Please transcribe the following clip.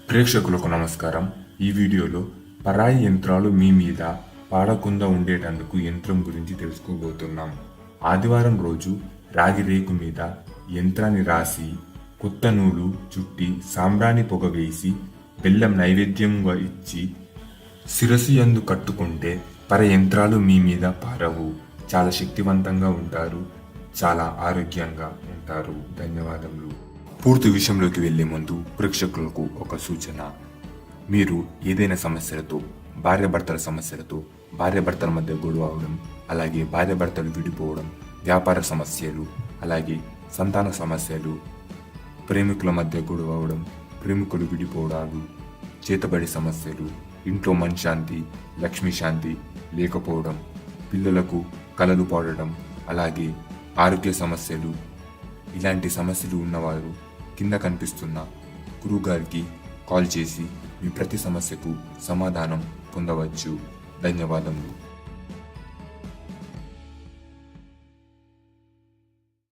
ప్రేక్షకులకు నమస్కారం. ఈ వీడియోలో పరాయి యంత్రాలు మీ మీద పాడకుండా ఉండేటందుకు యంత్రం గురించి తెలుసుకోబోతున్నాం. ఆదివారం రోజు రాగి రేకు మీద యంత్రాన్ని రాసి కొత్త నూలు చుట్టి సాంబ్రాణి పొగ వేసి బెల్లం నైవేద్యంగా ఇచ్చి శిరస్సు యందు కట్టుకుంటే పర యంత్రాలు మీ మీద పారవు. చాలా శక్తివంతంగా ఉంటారు, చాలా ఆరోగ్యంగా ఉంటారు. ధన్యవాదములు. పూర్తి విషయంలోకి వెళ్లే ముందు ప్రేక్షకులకు ఒక సూచన. మీరు ఏదైనా సమస్యలతో, భార్యాభర్తల సమస్యలతో, భార్యాభర్తల మధ్య గొడవ అవడం, అలాగే భార్యాభర్తలు విడిపోవడం, వ్యాపార సమస్యలు, అలాగే సంతాన సమస్యలు, ప్రేమికుల మధ్య గొడవ అవడం, ప్రేమికులు విడిపోవడాలు, చేతబడి సమస్యలు, ఇంట్లో మనశ్శాంతి, లక్ష్మీ శాంతి లేకపోవడం, పిల్లలకు కలలు పడడం, అలాగే ఆరోగ్య సమస్యలు, ఇలాంటి సమస్యలు ఉన్నవారు కింద కనిపిస్తున్న గురువు గారికి కాల్ చేసి మీ ప్రతి సమస్యకు సమాధానం పొందవచ్చు. ధన్యవాదములు.